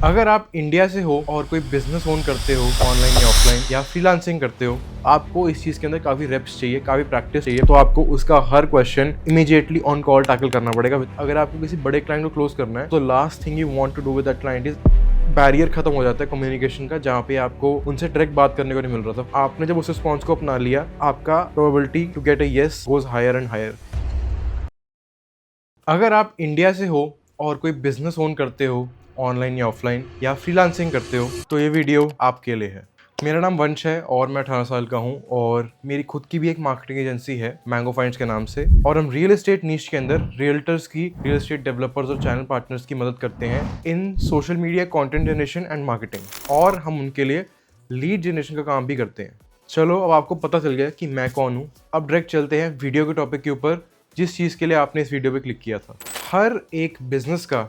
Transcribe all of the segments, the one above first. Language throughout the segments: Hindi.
अगर आप इंडिया से हो और कोई बिजनेस ओन करते हो ऑनलाइन या ऑफलाइन या फ्रीलांसिंग करते हो, आपको इस चीज़ के अंदर काफ़ी रेप्स चाहिए, काफ़ी प्रैक्टिस चाहिए। तो आपको उसका हर question immediately on call tackle करना पड़ेगा। अगर आपको किसी बड़े क्लाइंट को क्लोज करना है तो last thing you want to do with that client is barrier खत्म हो जाता है कम्युनिकेशन का, जहाँ पे आपको उनसे डायरेक्ट बात करने को नहीं मिल रहा था। आपने जब उस रिस्पॉन्स को अपना लिया, आपका probability to get a yes goes higher and higher. अगर आप इंडिया से हो और कोई बिजनेस ओन करते हो ऑनलाइन या ऑफलाइन या फ्रीलांसिंग करते हो, तो ये वीडियो आपके लिए है। मेरा नाम वंश है और मैं 18 साल का हूँ और मेरी खुद की भी एक मार्केटिंग एजेंसी है मैंगो फाइंड्स के नाम से। और हम रियल एस्टेट नीश के अंदर रियल्टर्स की, रियल एस्टेट डेवलपर्स और चैनल पार्टनर्स की मदद करते हैं in social media content generation and marketing, और हम उनके लिए लीड जनरेशन का काम भी करते हैं। चलो, अब आपको पता चल गया कि मैं कौन हूँ। अब डायरेक्ट चलते हैं वीडियो के टॉपिक के ऊपर, जिस चीज़ के लिए आपने इस वीडियो पे क्लिक किया था। हर एक बिजनेस का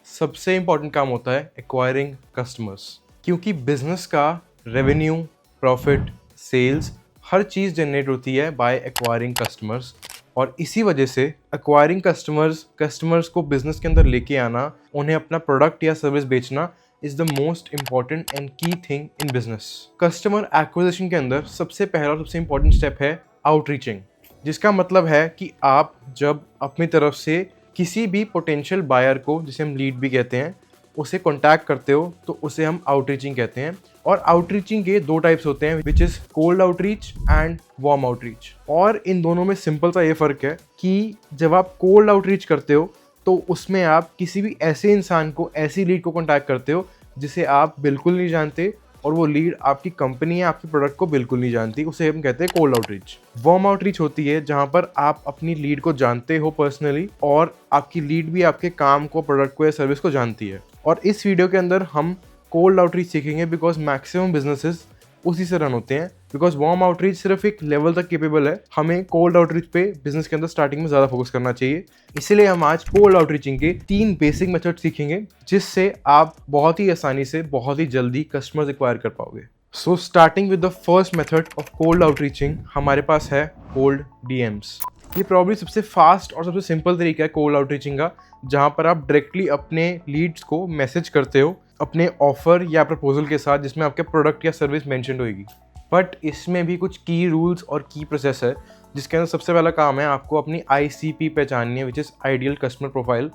सबसे इंपॉर्टेंट काम होता है एक्वायरिंग कस्टमर्स, क्योंकि बिजनेस का रेवेन्यू, प्रॉफिट, सेल्स हर चीज़ जनरेट होती है बाय एक्वायरिंग कस्टमर्स। और इसी वजह से एक्वायरिंग कस्टमर्स को बिजनेस के अंदर लेके आना, उन्हें अपना प्रोडक्ट या सर्विस बेचना is the most important and key thing in business. Customer acquisition के अंदर सबसे पहला और सबसे इंपॉर्टेंट स्टेप है आउटरीचिंग, जिसका मतलब है कि आप जब अपनी तरफ से किसी भी पोटेंशियल बायर को, जिसे हम लीड भी कहते हैं, उसे कॉन्टैक्ट करते हो तो उसे हम आउटरीचिंग कहते हैं। और आउटरीचिंग के दो टाइप्स होते हैं, which is cold outreach and warm outreach. और इन दोनों में सिंपल सा ये फ़र्क है कि जब आप कोल्ड आउटरीच करते हो तो उसमें आप किसी भी ऐसे इंसान को, ऐसी लीड को कॉन्टैक्ट करते हो जिसे आप बिल्कुल नहीं जानते, और वो लीड आपकी कंपनी या आपके प्रोडक्ट को बिल्कुल नहीं जानती। उसे हम कहते हैं कोल्ड आउटरीच। वार्म आउटरीच होती है जहां पर आप अपनी लीड को जानते हो पर्सनली, और आपकी लीड भी आपके काम को, प्रोडक्ट को या सर्विस को जानती है। और इस वीडियो के अंदर हम कोल्ड आउटरीच सीखेंगे, बिकॉज मैक्सिमम बिजनेसेस उसी से रन होते हैं। बिकॉज वार्म आउटरीच सिर्फ एक लेवल तक केपेबल है, हमें कोल्ड आउटरीच पे बिजनेस के अंदर स्टार्टिंग में ज़्यादा फोकस करना चाहिए। इसीलिए हम आज कोल्ड आउटरीचिंग के 3 बेसिक मेथड सीखेंगे, जिससे आप बहुत ही आसानी से, बहुत ही जल्दी कस्टमर्स एक्वायर कर पाओगे। So starting with the first method of cold outreaching, हमारे पास है कोल्ड डीएम्स। ये प्रॉब्ली सबसे फास्ट और सबसे सिंपल तरीका है कोल्ड आउटरीचिंग का, जहाँ पर आप डायरेक्टली अपने लीड्स को मैसेज करते हो अपने ऑफर या प्रपोजल के साथ, जिसमें आपके प्रोडक्ट या सर्विस मेंशन होगी। बट इसमें भी कुछ की रूल्स और की प्रोसेस है, जिसके अंदर सबसे पहला काम है आपको अपनी ICP पहचाननी है, which is ideal customer profile.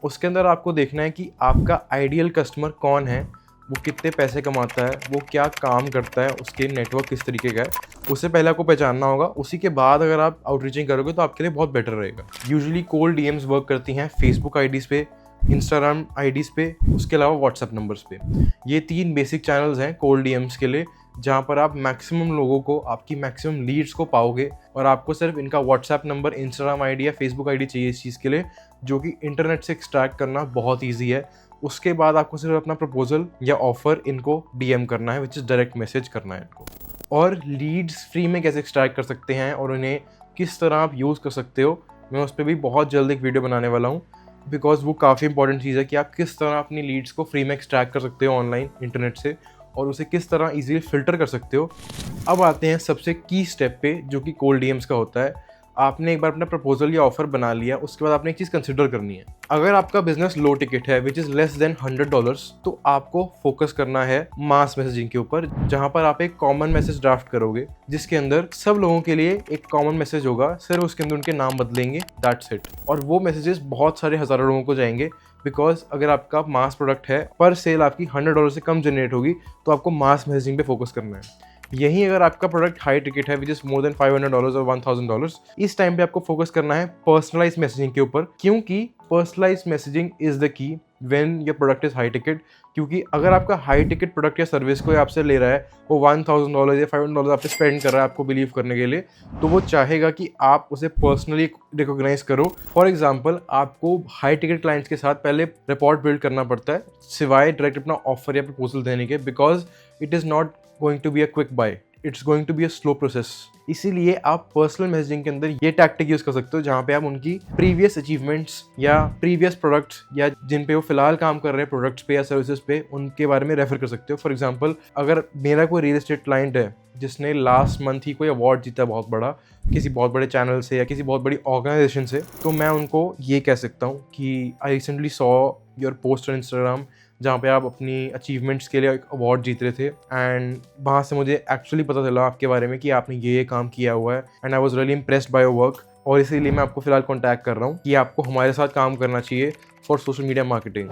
उसके अंदर आपको देखना है कि आपका आइडियल कस्टमर कौन है, वो कितने पैसे कमाता है, वो क्या काम करता है, उसके नेटवर्क किस तरीके का है, उससे पहले आपको पहचानना होगा। उसी के बाद अगर आप आउटरीचिंग करोगे तो आपके लिए बहुत बेटर रहेगा। यूजुअली कोल्ड डीएम्स वर्क करती हैं फेसबुक आईडीज़ पे, इंस्टाग्राम आईडीज़ पे, उसके अलावा व्हाट्सएप नंबर्स पे। ये 3 बेसिक चैनल्स हैं कोल्ड डीएम्स के लिए, जहाँ पर आप मैक्सिमम लोगों को, आपकी मैक्सिमम लीड्स को पाओगे। और आपको सिर्फ इनका व्हाट्सएप नंबर, इंस्टाग्राम आईडी या फेसबुक आईडी चाहिए इस चीज़ के लिए, जो कि इंटरनेट से एक्सट्रैक्ट करना बहुत ईजी है। उसके बाद आपको सिर्फ अपना प्रपोजल या ऑफर इनको डीएम करना है, विच इज़ डायरेक्ट मैसेज करना है इनको। और लीड्स फ्री में कैसे एक्सट्रैक्ट कर सकते हैं और उन्हें किस तरह आप यूज़ कर सकते हो, मैं उस पर भी बहुत जल्द एक वीडियो बनाने वाला हूँ, बिकॉज वो काफ़ी इंपॉर्टेंट चीज़ है कि आप किस तरह अपनी लीड्स को फ्री में एक्सट्रैक्ट कर सकते हो ऑनलाइन इंटरनेट से, और उसे किस तरह इजीली फिल्टर कर सकते हो। अब आते हैं सबसे की स्टेप पे, जो कि कोल्ड डीएम्स का होता है। आपने एक बार अपना प्रपोजल या ऑफर बना लिया, उसके बाद आपने एक चीज़ कंसिडर करनी है। अगर आपका बिजनेस लो टिकट है, विच इज़ लेस देन $100, तो आपको फोकस करना है मास मैसेजिंग के ऊपर, जहां पर आप एक कॉमन मैसेज ड्राफ्ट करोगे, जिसके अंदर सब लोगों के लिए एक कॉमन मैसेज होगा, सिर्फ उसके अंदर उनके नाम बदलेंगे, दैट्स इट। और वो मैसेजेस बहुत सारे हज़ारों लोगों को जाएंगे, बिकॉज अगर आपका मास प्रोडक्ट है, पर सेल आपकी $100 से कम जनरेट होगी, तो आपको मास मैसेजिंग पे फोकस करना है। यहीं अगर आपका प्रोडक्ट हाई टिकट है, विच इज मोर देन $500 और $1000, इस टाइम पे आपको फोकस करना है पर्सनलाइज मैसेजिंग के ऊपर, क्योंकि personalize messaging is the key when your product is high ticket. क्योंकि अगर आपका हाई टिकट प्रोडक्ट या सर्विस कोई आपसे ले रहा है, वो $1000 या $500 आप पे स्पेंड कर रहा है आपको बिलीव करने के लिए, तो वो चाहेगा कि आप उसे पर्सनली रिकॉग्नाइज करो। फॉर एग्जाम्पल, आपको हाई टिकट क्लाइंट्स के साथ पहले रिपोर्ट बिल्ड करना पड़ता है, सिवाय डायरेक्ट अपना ऑफर या प्रपोजल देने के, because it is not going to be a quick buy, it's going to be a slow process. इसीलिए आप पर्सनल मैसेजिंग के अंदर ये टैक्टिक यूज कर सकते हो, जहाँ पे आप उनकी प्रीवियस अचीवमेंट्स या प्रीवियस प्रोडक्ट्स, या जिन पे वो फिलहाल काम कर रहे हैं प्रोडक्ट्स पे या सर्विसेज पे, उनके बारे में रेफर कर सकते हो। फॉर एग्जांपल, अगर मेरा कोई रियल एस्टेट क्लाइंट है जिसने लास्ट मंथ ही कोई अवार्ड जीता बहुत बड़ा, किसी बहुत बड़े चैनल से या किसी बहुत बड़ी ऑर्गेनाइजेशन से, तो मैं उनको ये कह सकता हूँ कि I recently saw your post on Instagram जहाँ पे आप अपनी अचीवमेंट्स के लिए एक अवार्ड जीत रहे थे, एंड वहाँ से मुझे एक्चुअली पता चला आपके बारे में कि आपने ये काम किया हुआ है, and I was really impressed by your work. और इसीलिए मैं आपको फिलहाल कॉन्टैक्ट कर रहा हूँ कि आपको हमारे साथ काम करना चाहिए फॉर सोशल मीडिया मार्केटिंग।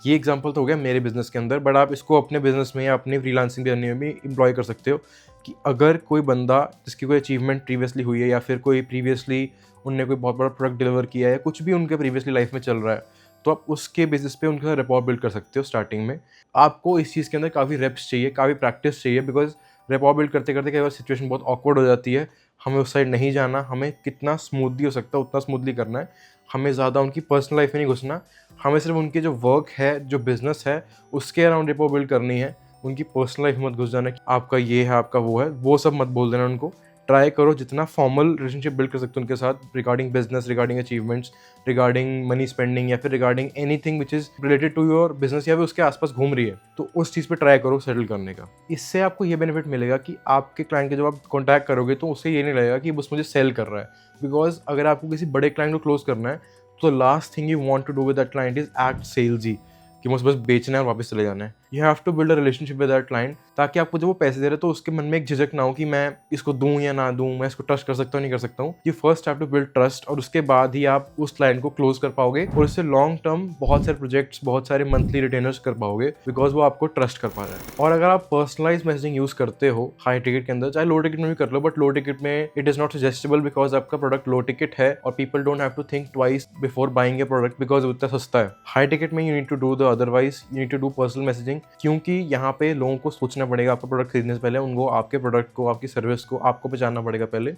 ये एग्जांपल तो हो गया मेरे बिजनेस के अंदर, बट आप इसको अपने बिजनेस में या अपने फ्रीलांसिंग जर्नी में भी एम्प्लॉय कर सकते हो कि अगर कोई बंदा जिसकी कोई अचीवमेंट प्रीवियसली हुई है या फिर कोई प्रीवियसली उनने कोई बहुत बड़ा प्रोडक्ट डिलीवर किया है, कुछ भी उनके प्रीवियसली लाइफ में चल रहा है, तो आप उसके बेसिस पे उनके साथ रैपॉर बिल्ड कर सकते हो। स्टार्टिंग में आपको इस चीज़ के अंदर काफ़ी रेप्स चाहिए, काफ़ी प्रैक्टिस चाहिए, बिकॉज रैपॉर बिल्ड करते करते कई बार सिचुएशन बहुत ऑकवर्ड हो जाती है। हमें उस साइड नहीं जाना, हमें कितना स्मूथली हो सकता है उतना स्मूथली करना है। हमें ज़्यादा उनकी पर्सनल लाइफ में नहीं घुसना, हमें सिर्फ उनके जो वर्क है, जो बिजनेस है, उसके अराउंड रैपॉर बिल्ड करनी है। उनकी पर्सनल लाइफ में मत घुस जाना कि आपका ये है, आपका वो है, वो सब मत बोल देना उनको। ट्राई करो जितना फॉर्मल रिलेशनशिप बिल्ड कर सकते हो उनके साथ regarding business, regarding achievements, regarding money spending या फिर regarding anything which is related to your business या फिर उसके आसपास घूम रही है, तो उस चीज़ पे ट्राई करो सेटल करने का। इससे आपको ये बेनिफिट मिलेगा कि आपके क्लाइंट के जब आप कॉन्टैक्ट करोगे तो उससे ये नहीं लगेगा कि बस मुझे सेल कर रहा है। बिकॉज अगर आपको किसी बड़े क्लाइंट को क्लोज करना है तो last thing you want to do with that client is act salesy कि मुझे बस बेचना है और वापस चले जाना है। You have to build a relationship with that client, ताकि आपको जब वो पैसे दे रहे तो उसके मन में एक झिझक ना हो कि मैं इसको दूं या ना दूं, मैं इसको ट्रस्ट कर सकता हूँ नहीं कर सकता हूँ। You first have to build trust, और उसके बाद ही आप उस क्लाइंट को क्लोज कर पाओगे और इससे लॉन्ग टर्म बहुत सारे प्रोजेक्ट्स, बहुत सारे मंथली रिटेनर्स कर पाओगे, बिकॉज वो आपको ट्रस्ट कर पा रहा है। और अगर आप पर्सनलाइज मैसेजिंग यूज करते हो हाई टिकट के अंदर, चाहे लो टिकट में भी कर लो, बट लो टिकट में it is not suggestable because आपका प्रोडक्ट लो टिकट है और people don't have to think twice before buying a product because वो इतना सस्ता है। हाई टिकट में you need to do the otherwise, you need to do personal messaging, क्योंकि यहाँ पे लोगों को सोचना पड़ेगा आपका प्रोडक्ट खरीदने से पहले, उनको आपके प्रोडक्ट को, आपकी सर्विस को आपको पहचानना पड़ेगा पहले।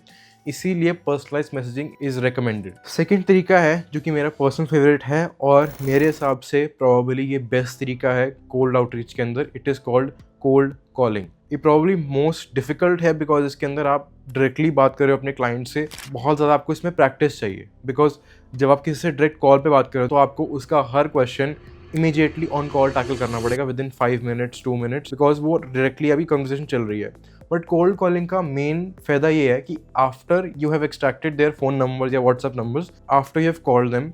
इसीलिए personalize messaging is recommended. Second तरीका है जो कि मेरा पर्सनल फेवरेट है और मेरे हिसाब से प्रोबेबली ये बेस्ट तरीका है कोल्ड आउटरीच के अंदर। It is called cold calling. ये प्रॉब्ली मोस्ट डिफिकल्ट है बिकॉज इसके अंदर आप डायरेक्टली बात कर रहे हो अपने क्लाइंट से, बहुत ज़्यादा आपको इसमें प्रैक्टिस चाहिए। बिकॉज जब आप किसी से डायरेक्ट कॉल पे बात कर रहे हो तो आपको उसका हर question immediately on call tackle करना पड़ेगा within 5 minutes 2 minutes, because वो डायरेक्टली अभी कन्वर्सेशन चल रही है। बट कोल्ड कॉलिंग का मेन फायदा ये है कि after you have extracted their phone numbers या WhatsApp numbers, after you have called them,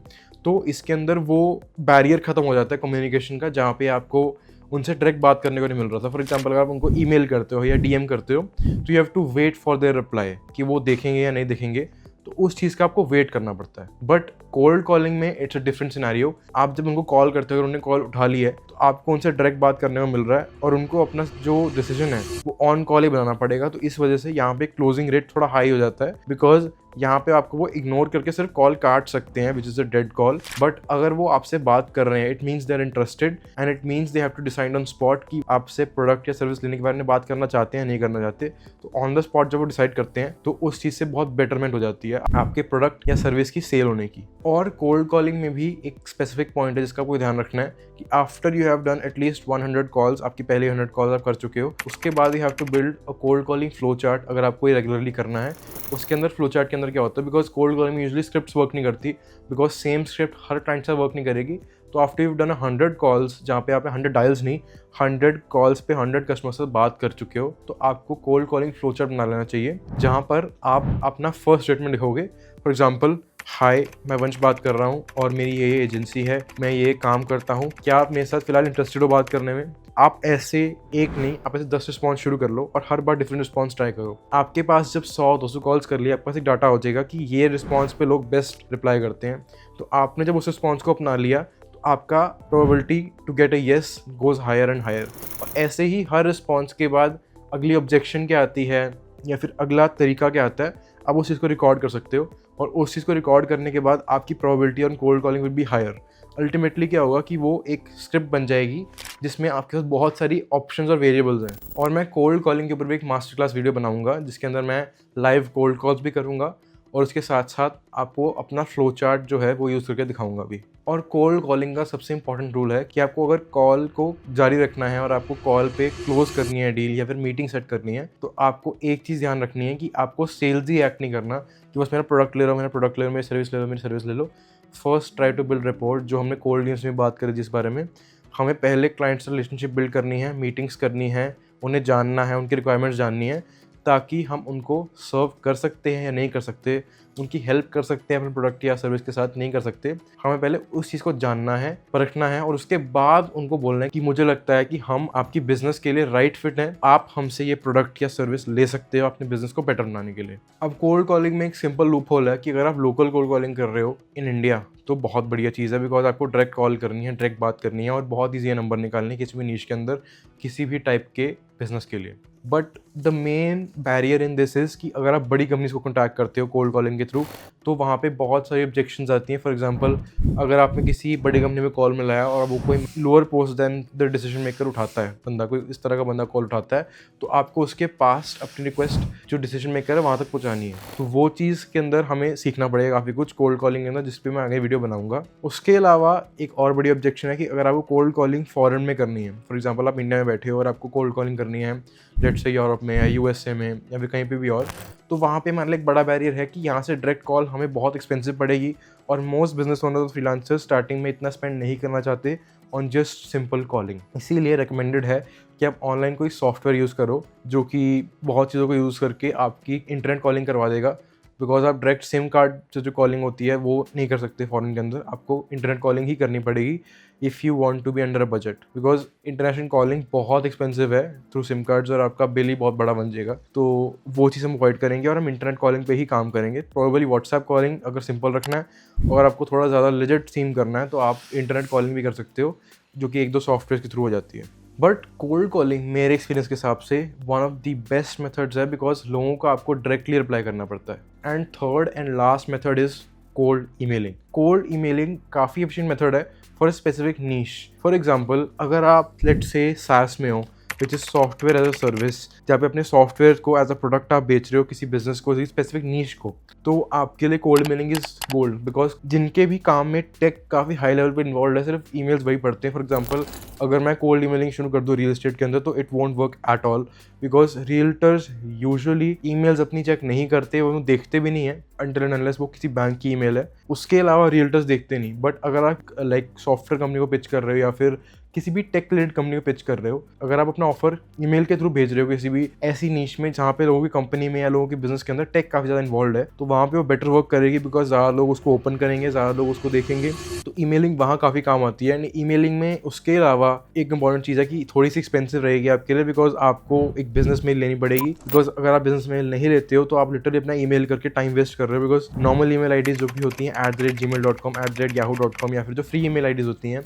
तो इसके अंदर वो बैरियर खत्म हो जाता है कम्युनिकेशन का, जहाँ पे आपको उनसे डायरेक्ट बात करने को नहीं मिल रहा था। फॉर एग्जाम्पल अगर आप उनको ईमेल करते हो या डीएम करते हो तो you have to wait for their reply कि वो देखेंगे या नहीं देखेंगे, तो उस चीज़ का आपको वेट करना पड़ता है। बट कोल्ड कॉलिंग में इट्स अ डिफरेंट सिनेरियो। आप जब उनको कॉल करते हो और उन्होंने कॉल उठा ली है तो आपको उनसे डायरेक्ट बात करने को मिल रहा है और उनको अपना जो डिसीजन है वो ऑन कॉल ही बनाना पड़ेगा। तो इस वजह से यहाँ पे क्लोजिंग रेट थोड़ा हाई हो जाता है, बिकॉज यहाँ पे आपको वो इग्नोर करके सिर्फ कॉल काट सकते हैं which is a dead call. But अगर वो आपसे बात कर रहे हैं it means they are interested and it means they have to decide on spot कि आपसे प्रोडक्ट या सर्विस लेने के बारे में बात करना चाहते हैं नहीं करना चाहते। तो ऑन द स्पॉट जब वो डिसाइड करते हैं तो उस चीज़ से बहुत बेटरमेंट हो जाती है आपके प्रोडक्ट या सर्विस की सेल होने की। और कोल्ड कॉलिंग में भी एक स्पेसिफिक पॉइंट है जिसका आपको ध्यान रखना है कि after you have done at least 100 calls, आपकी पहले 100 कॉल्स आप कर चुके हो, उसके बाद you have to build a cold calling flow chart. अगर आपको ये रेगुलरली करना है उसके अंदर फ्लो चार्ट के अंदर क्या होता है, बिकॉज कोल्ड कॉलिंग में यूजुअली स्क्रिप्ट्स वर्क नहीं करती, because same script her client से वर्क नहीं करेगी। तो आफ्टर यू डन 100 कॉल्स, जहाँ पे आपने 100 डायल्स नहीं 100 कॉल्स पे 100 कस्टमर से बात कर चुके हो, तो आपको कोल्ड कॉलिंग फ्लो चार्ट बना लेना चाहिए, जहाँ पर आप अपना फर्स्ट स्टेटमेंट लिखोगे। फॉर एग्जाम्पल, हाय मैं वंश बात कर रहा हूँ और मेरी ये एजेंसी है, मैं ये काम करता हूँ, क्या आप मेरे साथ फिलहाल इंटरेस्टेड हो बात करने में। आप ऐसे एक नहीं, आप ऐसे 10 रिस्पॉन्स शुरू कर लो और हर बार डिफरेंट रिस्पॉन्स ट्राई करो। आपके पास जब 100-200 कॉल्स कर लिए, आपके पास एक डाटा हो जाएगा कि ये रिस्पॉन्स पे लोग बेस्ट रिप्लाई करते हैं। तो आपने जब उस रिस्पॉन्स को अपना लिया तो आपका probability to get a yes goes higher and higher. और ऐसे ही हर रिस्पॉन्स के बाद अगली ऑब्जेक्शन क्या आती है या फिर अगला तरीका क्या आता है, आप उस चीज़ को रिकॉर्ड कर सकते हो और उस चीज़ को रिकॉर्ड करने के बाद आपकी probability on cold calling will be higher. Ultimately क्या होगा कि वो एक स्क्रिप्ट बन जाएगी जिसमें आपके पास बहुत सारी ऑप्शंस और वेरिएबल्स हैं। और मैं कोल्ड कॉलिंग के ऊपर भी एक मास्टर क्लास वीडियो बनाऊंगा जिसके अंदर मैं लाइव कोल्ड कॉल्स भी करूंगा और उसके साथ साथ आपको अपना फ्लो चार्ट जो है वो यूज़ करके दिखाऊंगा भी। और कोल्ड कॉलिंग का सबसे इंपॉर्टेंट रूल है कि आपको अगर कॉल को जारी रखना है और आपको कॉल पे क्लोज करनी है डील या फिर मीटिंग सेट करनी है, तो आपको एक चीज़ ध्यान रखनी है कि आपको सेल्सी एक्ट नहीं करना कि बस मेरा प्रोडक्ट ले लो, मेरा प्रोडक्ट ले लो, मेरी सर्विस ले लो, मेरी सर्विस ले लो। First try to build rapport, जो हमने कोल्ड न्यूज़ में बात करी जिस बारे में, हमें पहले क्लाइंट से रिलेशनशिप बिल्ड करनी है, मीटिंग्स करनी है, उन्हें जानना है, उनकी रिक्वायरमेंट्स जाननी है, ताकि हम उनको सर्व कर सकते हैं या नहीं कर सकते उनकी हेल्प कर सकते हैं अपने प्रोडक्ट या सर्विस के साथ, नहीं कर सकते। हमें पहले उस चीज़ को जानना है, परखना है और उसके बाद उनको बोलना है कि मुझे लगता है कि हम आपकी बिजनेस के लिए राइट फिट हैं, आप हमसे ये प्रोडक्ट या सर्विस ले सकते हो अपने बिजनेस को बेटर बनाने के लिए। अब कोल्ड कॉलिंग में एक सिंपल लूप होल है कि अगर आप लोकल कोल्ड कॉलिंग कर रहे हो इन इंडिया तो बहुत बढ़िया चीज़ है, बिकॉज आपको डायरेक्ट कॉल करनी है, डायरेक्ट बात करनी है और बहुत ईजी है नंबर निकालने किसी भी नीश के अंदर किसी भी टाइप के बिजनेस के लिए। But the main barrier in this is कि अगर आप बड़ी कंपनीज को कॉन्टैक्ट करते हो कोल्ड कॉलिंग के थ्रू तो वहाँ पे बहुत सारी ऑब्जेक्शंस आती हैं। फॉर एग्जांपल, अगर आपने किसी बड़ी कंपनी में कॉल मिलाया और वो कोई lower post than the decision maker उठाता है, बंदा कोई इस तरह का बंदा कॉल उठाता है, तो आपको उसके पास अपनी रिक्वेस्ट जो डिसीजन मेकर है वहाँ तक पहुँचानी है। तो वो चीज़ के अंदर हमें सीखना पड़ेगा काफ़ी कुछ कोल्ड कॉलिंग के अंदर, जिस पर मैं आगे वीडियो बनाऊंगा। उसके अलावा एक और बड़ी ऑब्जेक्शन है कि अगर आपको कोल्ड कॉलिंग फॉरेन में करनी है, फॉर एग्जाम्पल आप इंडिया में बैठे हो और आपको कोल्ड कॉलिंग करनी है लेट्स से यूरोप में या यूएसए में या फिर कहीं पे भी और, तो वहाँ पे हमारे लिए एक बड़ा बैरियर है कि यहाँ से डायरेक्ट कॉल हमें बहुत एक्सपेंसिव पड़ेगी और मोस्ट बिजनेस ओनर और फ्रीलांसर्स स्टार्टिंग में इतना स्पेंड नहीं करना चाहते ऑन जस्ट सिंपल कॉलिंग। इसीलिए रिकमेंडेड है कि आप ऑनलाइन कोई सॉफ्टवेयर यूज़ करो जो कि बहुत चीज़ों को यूज़ करके आपकी इंटरनेट कॉलिंग करवा देगा, बिकॉज आप डायरेक्ट सिम कार्ड से जो कॉलिंग होती है वो नहीं कर सकते फॉरेन के अंदर, आपको इंटरनेट कॉलिंग ही करनी पड़ेगी if you want to be under a budget, because international calling बहुत एक्सपेंसिव है थ्रू सिम कार्ड्स और आपका बिल ही बहुत बड़ा बन जाएगा। तो वो चीज़ हम अवॉइड करेंगे और हम इंटरनेट कॉलिंग पे ही काम करेंगे। प्रोबेबली व्हाट्सएप कॉलिंग अगर सिंपल रखना है और आपको थोड़ा ज़्यादा लेजिट सीम करना है तो आप इंटरनेट कॉलिंग भी कर सकते हो, जो कि एक दो सॉफ्टवेयर के थ्रू हो जाती है। बट कोल्ड कॉलिंग मेरे एक्सपीरियंस के हिसाब से one of the best methods है, बिकॉज लोगों को आपको डायरेक्टली रिप्लाई करना पड़ता है। And third and last method is cold emailing. Cold emailing काफ़ी एफिशिएंट मेथड है for specific niche. For example, अगर आप लेट से SaaS में हो, which is software as a service, जहाँ पे अपने सॉफ्टवेयर को एज अ प्रोडक्ट आप बेच रहे हो किसी बिजनेस को, किसी स्पेसिफिक नीश को, तो आपके लिए cold mailing is gold, because जिनके भी काम में टेक काफ़ी हाई लेवल पे इन्वॉल्व है सिर्फ ईमेल्स वही पढ़ते हैं। फॉर एग्जांपल, अगर मैं कोल्ड ईमेलिंग शुरू कर दूँ रियल एस्टेट के अंदर तो it won't work at all, because realtors usually emails अपनी चेक नहीं करते, वो देखते भी नहीं है अनटिल एंड अनलेस वो किसी बैंक की ईमेल है, उसके अलावा रियल्टर्स देखते नहीं। बट अगर आप लाइक सॉफ्टवेयर कंपनी को पिच कर रहे हो या फिर किसी भी टेक रिलेटेड कंपनी को पिच कर रहे हो, अगर आप अपना ऑफर ईमेल के थ्रू भेज रहे हो किसी भी ऐसी नीश में जहाँ पे लोगों की कंपनी में या लोगों के बिजनेस के अंदर टेक काफ़ी ज़्यादा इन्वॉल्व है, तो वहाँ पे वो बेटर वर्क करेगी, बिकॉज ज़्यादा लोग उसको ओपन करेंगे, ज़्यादा लोग उसको देखेंगे। तो ईमेलिंग वहाँ काफ़ी काम आती है। एंड ईमेलिंग में उसके अलावा एक इंपॉर्टेंट चीज़ है कि थोड़ी सी एक्सपेंसिव रहेगी आपके लिए, बिकॉज आपको एक बिजनेस मेल लेनी पड़ेगी। बिकॉज अगर आप बिजनेस मेल नहीं लेते हो तो आप लिटरली अपना ईमेल करके टाइम वेस्ट कर रहे हो, बिकॉज नॉर्मल ईमेल आईडीज जो भी होती हैं @gmail.com, @yahoo.com या फिर जो फ्री ईमेल आईडीज होती हैं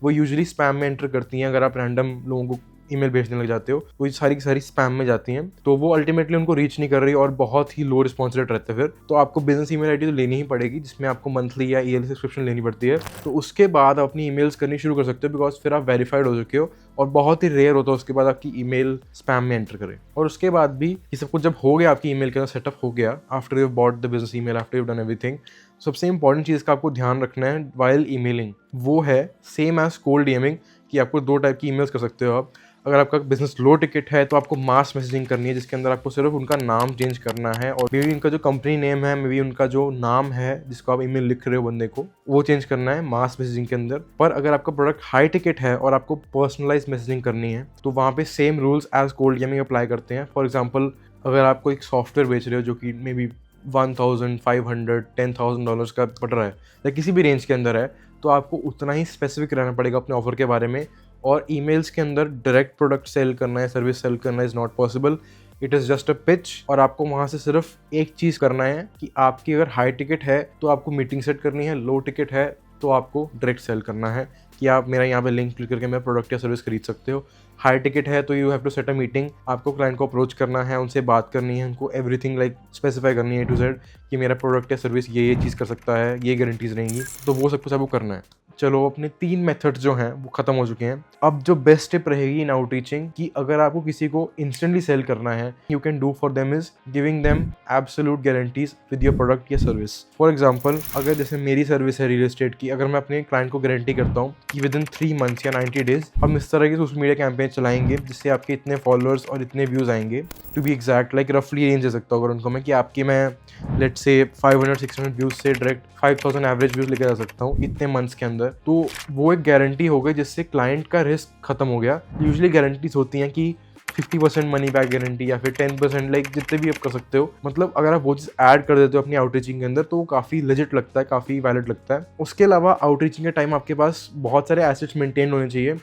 वो यूजुअली स्पैम में एंटर करती हैं। अगर आप रैंडम लोगों को ईमेल भेजने लग जाते हो तो ये सारी की सारी स्पैम में जाती हैं, तो वो अल्टीमेटली उनको रीच नहीं कर रही और बहुत ही लो रिस्पॉन्स रेट रहते हैं। फिर तो आपको बिजनेस ईमेल आईडी तो लेनी ही पड़ेगी, जिसमें आपको मंथली या ईयरली सब्सक्रिप्शन लेनी पड़ती है। तो उसके बाद आप अपनी ईमेल्स करनी शुरू कर सकते हो, बिकॉज फिर आप वेरीफाइड हो चुके हो और बहुत ही रेयर होता है उसके बाद आपकी ईमेल स्पैम में एंटर करे। और उसके बाद भी ये सब कुछ जब हो गया, आपकी ईमेल के अंदर सेटअप हो गया, after you bought the business email, after you done everything, सबसे इंपॉर्टेंट चीज़ का आपको ध्यान रखना है वाइल ईमेलिंग, वो है सेम एज कोल्ड डीएमिंग, कि आपको दो टाइप की ईमेल्स कर सकते हो आप। अगर आपका बिजनेस लो टिकट है तो आपको मास मैसेजिंग करनी है, जिसके अंदर आपको सिर्फ उनका नाम चेंज करना है और मे बी उनका जो कंपनी नेम है, मे बी उनका जो नाम है जिसको आप ईमेल लिख रहे हो बंदे को, वो चेंज करना है मास मैसेजिंग के अंदर। पर अगर आपका प्रोडक्ट हाई टिकट है और आपको पर्सनलाइज मैसेजिंग करनी है तो वहाँ पे same rules as cold DMing apply करते हैं। फॉर एग्जाम्पल, अगर आपको एक सॉफ्टवेयर बेच रहे हो जो कि मे बी $1,500 $10,000 का पड़ रहा है या किसी भी रेंज के अंदर है, तो आपको उतना ही स्पेसिफिक रहना पड़ेगा अपने ऑफर के बारे में। और ईमेल्स के अंदर डायरेक्ट प्रोडक्ट सेल करना है, सर्विस सेल करना is not possible, it is just a pitch. और आपको वहाँ से सिर्फ एक चीज़ करना है कि आपकी अगर हाई टिकट है तो आपको मीटिंग सेट करनी है, लो टिकट है तो आपको डायरेक्ट सेल करना है कि आप मेरा यहाँ पे लिंक क्लिक करके मेरा प्रोडक्ट या सर्विस खरीद सकते हो। हाई टिकट है तो you have to set a meeting, आपको क्लाइंट को अप्रोच करना है, उनसे बात करनी है, उनको एवरीथिंग लाइक स्पेसिफाई करनी है A to Z कि मेरा प्रोडक्ट या सर्विस ये चीज़ कर सकता है, ये गारंटीज रहेंगी, तो वो सब कुछ आपको करना है। चलो, अपने 3 मेथड्स जो हैं वो खत्म हो चुके हैं। अब जो बेस्ट टिप रहेगी इन आउट टीचिंग कि अगर आपको किसी को इंस्टेंटली सेल करना है, you can do for them is giving them absolute guarantees with your product या सर्विस। फॉर एग्जांपल, अगर जैसे मेरी सर्विस है रियल एस्टेट की, अगर मैं अपने क्लाइंट को गारंटी करता हूँ कि विद इन 3 मंथ्स या 90 डेज हम इस तरह के सोशल मीडिया कैंपेन चलाएंगे जिससे आपके इतने फॉलोअर्स और इतने व्यूज़ आएंगे, टू बी एग्जैक्ट लाइक रफली रेंज दे सकता हूँ अगर उनको मैं कि आपकी मैं लेट्स से 500-600 व्यूज़ से डायरेक्ट 5000 एवरेज व्यूज़ लेके जा सकता हूँ इतने मंथ्स के अंदर, तो वो एक गारंटी हो गई जिससे क्लाइंट का रिस्क खत्म हो गया। यूजुअली गारंटीज होती हैं कि 50% मनी बैक गारंटी या फिर 10%, लाइक जितने भी आप कर सकते हो। मतलब अगर आप वो चीज़ ऐड कर देते हो अपनी आउटरीचिंग के अंदर तो वो काफ़ी लेजिट लगता है, काफ़ी वैलिड लगता है। उसके अलावा आउटरीचिंग के टाइम आपके पास बहुत सारे एसेट्स मेंटेन होने चाहिए।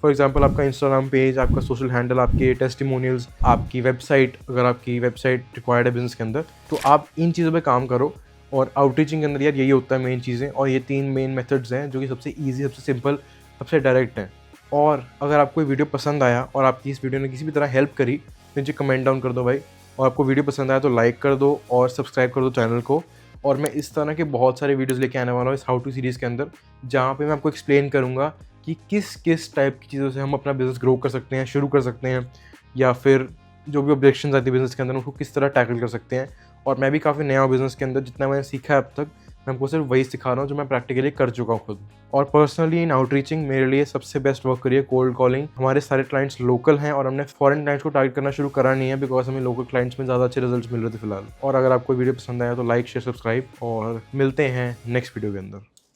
फॉर एग्जाम्पल आपका इंस्टाग्राम पेज, आपका सोशल हैंडल, आपके टेस्टिमोनियल्स, आपकी वेबसाइट, अगर आपकी वेबसाइट रिक्वायर्ड है बिजनेस के अंदर, तो आप इन चीज़ों पे काम करो। और आउटरीचिंग के अंदर यार यही होता है मेन चीज़ें, और ये 3 मेन मेथड्स हैं जो कि सबसे ईजी, सबसे सिंपल, सबसे डायरेक्ट हैं। और अगर आपको ये वीडियो पसंद आया और आपकी इस वीडियो ने किसी भी तरह हेल्प करी तो नीचे कमेंट डाउन कर दो भाई। और आपको वीडियो पसंद आया तो लाइक कर दो और सब्सक्राइब कर दो चैनल को। और मैं इस तरह के बहुत सारे वीडियोस लेके आने वाला हूँ इस हाउ टू सीरीज़ के अंदर, जहाँ पे मैं आपको एक्सप्लेन करूँगा कि किस किस टाइप की चीज़ों से हम अपना बिज़नेस ग्रो कर सकते हैं, शुरू कर सकते हैं, या फिर जो भी ऑब्जेक्शंस आती है बिज़नेस के अंदर उसको किस तरह टैकल कर सकते हैं। और मैं भी काफ़ी नया हूँ बिज़नेस के अंदर, जितना मैंने सीखा है अब तक मैं आपको सिर्फ वही सिखा रहा हूँ जो मैं प्रैक्टिकली कर चुका हूँ खुद। और पर्सनली इन आउटरीचिंग मेरे लिए सबसे बेस्ट वर्क करी है कोल्ड कॉलिंग। हमारे सारे क्लाइंट्स लोकल हैं और हमने फॉरेन क्लाइंट्स को टारगेट करना शुरू करा नहीं है, बिकॉज हमें लोकल क्लाइंट्स में ज़्यादा अच्छे रिजल्ट्स मिल रहे थे फिलहाल। और अगर आपको वीडियो पसंद आया तो लाइक, शेयर, सब्सक्राइब, और मिलते हैं नेक्स्ट वीडियो के अंदर।